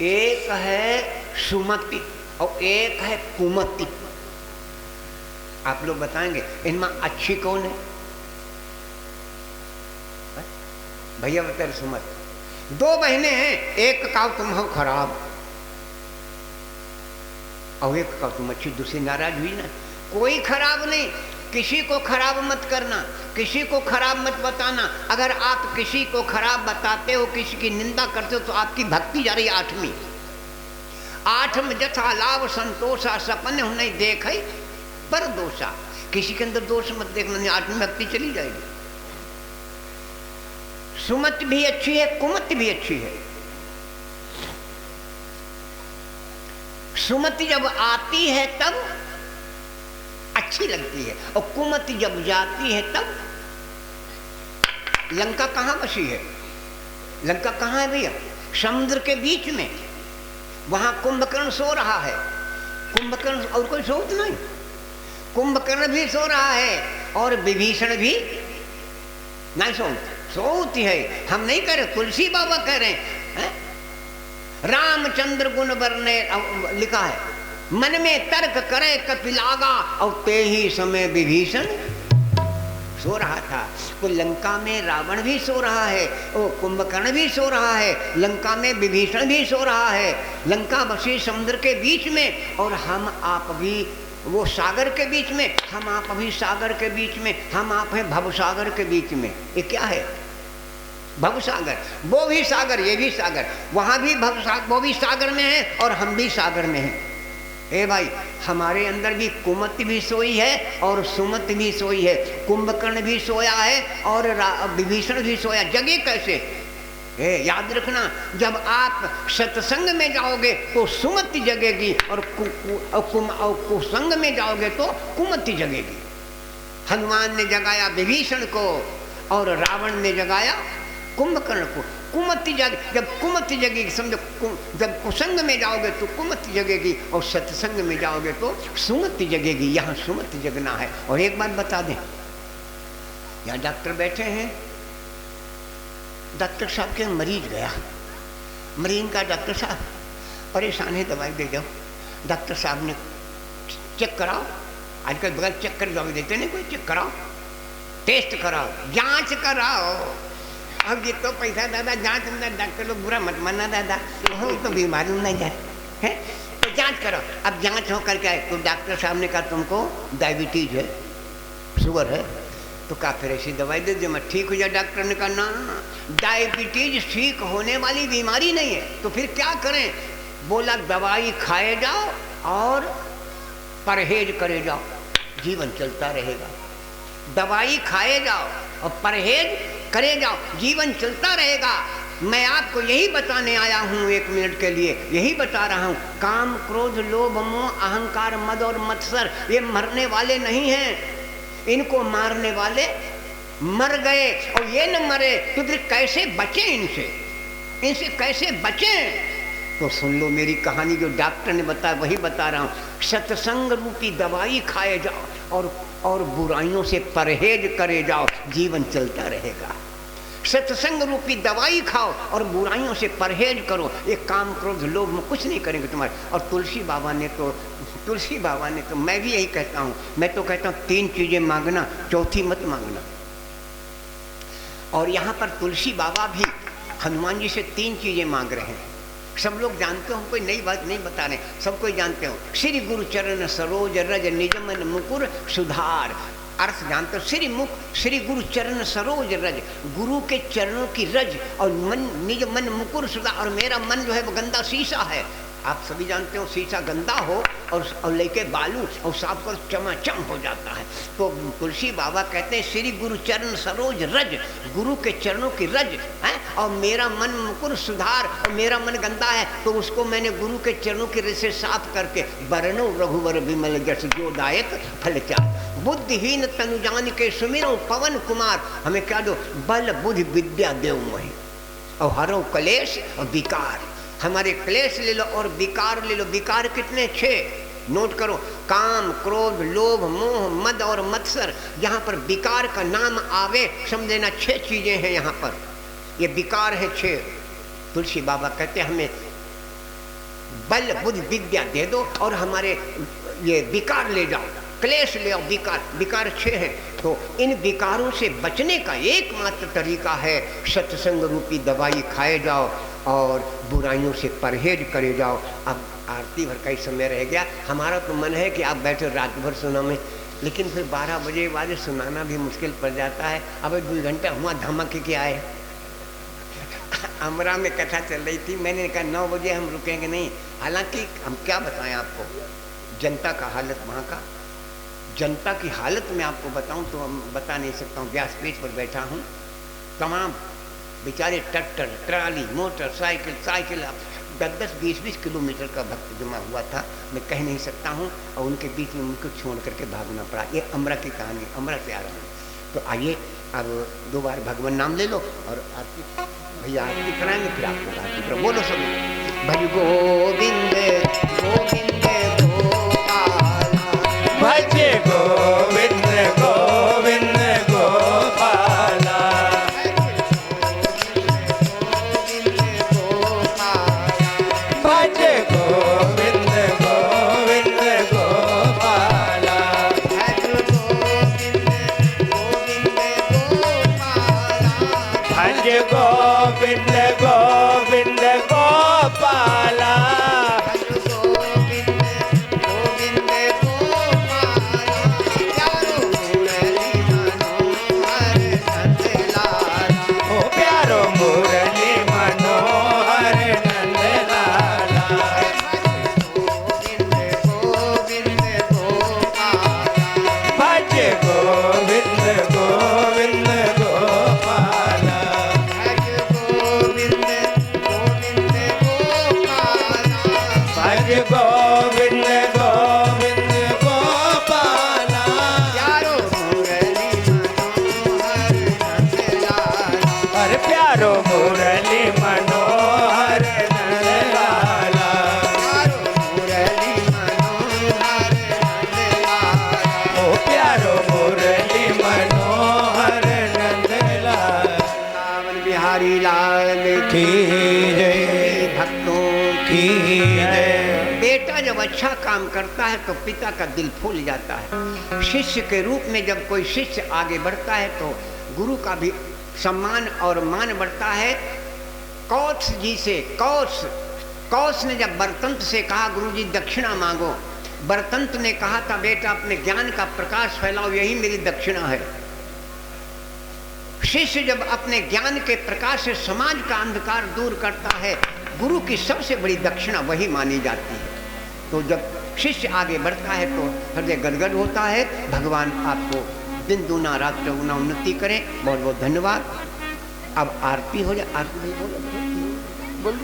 एक है सुमति और एक है कुमति। आप लोग बताएंगे इनमें अच्छी कौन है? भैया बता रहे सुमति। दो बहनें हैं, एक का तुम हो खराब और एक का तुम अच्छी। दूसरी नाराज हुई ना। कोई खराब नहीं, किसी को खराब मत करना, किसी को खराब मत बताना। अगर आप किसी को खराब बताते हो, किसी की निंदा करते हो, तो आपकी भक्ति जा रही है आठवीं। आठम जथा लाभ संतोषा सपन नहीं देख पर दोषा। किसी के अंदर दोष मत देखना, नहीं आठवीं भक्ति चली जाएगी। सुमत भी अच्छी है, कुमत भी अच्छी है। सुमति जब आती है तब अच्छी लगती है और कुमति जब जाती है तब। लंका कहाँ बसी है? लंका कहाँ है भैया? समुद्र के बीच में। वहां कुंभकर्ण सो रहा है। कुंभकर्ण और कोई सोत नहीं, कुंभकर्ण भी सो रहा है और विभीषण भी नहीं सोती है। हम नहीं कह रहे, तुलसी बाबा कह रहे हैं। रामचंद्र गुण वर्णे लिखा है, मन में तर्क करे कपिलागा और ते ही समय विभीषण सो रहा था। तो लंका में रावण भी सो रहा है, वो कुंभकर्ण भी सो रहा है, लंका में विभीषण भी सो रहा है। लंका बसी समुद्र के बीच में और हम आप भी वो सागर के बीच में, हम आप अभी सागर के बीच में, हम आप हैं भवसागर के बीच में। ये क्या है? भवसागर। वो भी सागर, ये भी सागर। वहां भी भवसागर, वो भी सागर में है और हम भी सागर में हैं। ए भाई, हमारे अंदर भी कुमति भी सोई है और सुमति भी सोई है। कुंभकर्ण भी सोया है और विभीषण भी सोया। जगे कैसे? याद रखना, जब आप सत्संग में जाओगे तो सुमति जगेगी और कुसंग में जाओगे तो कुमति जगेगी। हनुमान ने जगाया विभीषण को और रावण ने जगाया कुंभकर्ण को। कुमति जब कुमति जगेगी, समझो, जब कुसंग में जाओगे तो कुमति जगेगी और सत्संग में जाओगे तो सुमति जगेगी। यहाँ सुमति जगना है। और एक बात बता दें, यहाँ डॉक्टर बैठे हैं, डॉक्टर साहब के मरीज गया, मरीज का डॉक्टर साहब परेशान है, दवाई दे जाओ। डॉक्टर साहब ने चेक कराओ, आजकल बगैर चेक कर दवाई देते नहीं कोई। चेक कराओ, टेस्ट कराओ, जांच कराओ। अब ये तो पैसा दादा जांच में, डॉक्टर लोग बुरा मत मानना दादा, तो बीमारी नहीं जाए है तो जांच करो। अब जांच हो करके आए तो डॉक्टर साहब ने कहा तुमको डायबिटीज है, शुगर है। तो कहा फिर ऐसी दवाई दे दे, मैं ठीक हो जाए। डॉक्टर ने कहा ना, डायबिटीज ठीक होने वाली बीमारी नहीं है। तो फिर क्या करें? बोला दवाई खाए जाओ और परहेज करे जाओ, जीवन चलता रहेगा। दवाई खाए जाओ और परहेज करे जाओ, जीवन चलता रहेगा। मैं आपको यही बताने आया हूँ, 1 मिनट के लिए यही बता रहा हूँ। काम, क्रोध, लोभ, मोह, अहंकार, मद और मत्सर ये मरने वाले नहीं हैं। इनको मारने वाले मर गए और ये न मरे तो फिर कैसे बचे? इनसे कैसे बचे? तो सुन लो मेरी कहानी, जो डॉक्टर ने बताया वही बता रहा हूँ। सत्संग रूपी दवाई खाए जाओ और बुराइयों से परहेज करे जाओ, जीवन चलता रहेगा। सत्संग रूपी दवाई खाओ और बुराइयों से परहेज करो, ये काम, क्रोध, लोभ में कुछ नहीं करेंगे तुम्हारे। और तुलसी बाबा ने तो मैं भी यही कहता हूँ, मैं तो कहता हूँ 3 चीजें मांगना, चौथी मत मांगना। और यहाँ पर तुलसी बाबा भी हनुमान जी से 3 चीजें मांग रहे हैं। सब लोग जानते हो, कोई नई बात नहीं बता रहे, सब कोई जानते हो। श्री गुरु चरण सरोज रज निज मन मुकुर सुधार। अर्थ जानते हो, श्री गुरु चरण सरोज रज, गुरु के चरणों की रज और मन, निज मन मुकुर सुधार। और मेरा मन जो है वो गंदा शीशा है। आप सभी जानते हो, शीशा गंदा हो और लेके बालू और साफ कर चमाचम हो जाता है। तो तुलसी बाबा कहते हैं श्री गुरु चरण सरोज रज, गुरु के चरणों की रज है। और मेरा मन मुकुर सुधार, और मेरा मन गंदा है तो उसको मैंने गुरु के चरणों की रज से साफ करके बरनो रघुवर विमल जस जो दायक फल चार। बुद्धिहीन तनुजान के सुमिरो पवन कुमार, हमें क्या दो? बल बुद्धि विद्या देव मोहि और हरो कलेश और विकार। हमारे क्लेश ले लो और विकार ले लो। विकार कितने? 6, नोट करो। काम, क्रोध, लोभ, मोह, मद और मत्सर। यहाँ पर विकार का नाम आवे समझ लेना 6 चीजें हैं यहाँ पर, ये विकार है 6। तुलसी बाबा कहते हमें बल बुद्धि विद्या दे दो और हमारे ये विकार ले जाओ, क्लेश ले आओ। विकार 6 हैं, तो इन विकारों से बचने का एकमात्र तरीका है सत्संग रूपी दवाई खाए जाओ और बुराइयों से परहेज करे जाओ। अब आरती भर का ही समय रह गया। हमारा तो मन है कि आप बैठे रात भर सुना में, लेकिन फिर 12 बजे बाद सुनाना भी मुश्किल पड़ जाता है। अब 2 घंटा हुआ धमक के आए। अमरा में कथा चल रही थी, मैंने कहा 9 बजे हम रुकेंगे नहीं। हालांकि हम क्या बताएं आपको, जनता का हालत, वहाँ का जनता की हालत में आपको बताऊं तो हम बता नहीं सकता हूँ। व्यासपीठ पर बैठा हूँ, तमाम बेचारे tractor, trolley, motorcycle, cycle 10-20 kilometre का भक्त जमा हुआ था। मैं कह नहीं सकता हूँ, और उनके बीच में उनको छोड़ करके भागना पड़ा। ये अमरा की कहानी, अमरा से आ रहा हूँ। तो आइए अब 2 बार भगवान नाम ले लो और आरती, भैया आरती कराएंगे, फिर आपको आरती करो। बोलो सब, भज गोविंद गोविंद गोपाल, भज गोविंद गोविंद गोपाला, भज गोविंद गोविंद गोपाला, भज गोविंद गोविंद गोपाला, गोविंद गोविंद गोपाला, अरे प्यारो मुरली मनोहर नंदलाला, ओ प्यारो मुरली मनोहर नंदलाला। बिहारी लाल की जय, भक्तों की जय। बेटा जब अच्छा काम करता है तो पिता का दिल फूल जाता है। शिष्य के रूप में जब कोई शिष्य आगे बढ़ता है तो गुरु का भी सम्मान और मान बढ़ता है। कौश जी से कौश ने जब बरतंत से कहा गुरुजी दक्षिणा मांगो, बरतंत ने कहा था बेटा अपने ज्ञान का प्रकाश फैलाओ, यही मेरी दक्षिणा है। शिष्य जब अपने ज्ञान के प्रकाश से समाज का अंधकार दूर करता है, गुरु की सबसे बड़ी दक्षिणा वही मानी जाती है। तो जब शिष्य आगे बढ़ता है तो हृदय गदगद होता है। भगवान आपको दिन दूना रात चौगुना उन्नति करें। बहुत बहुत धन्यवाद। अब आरती हो जाए। आरती बोलो।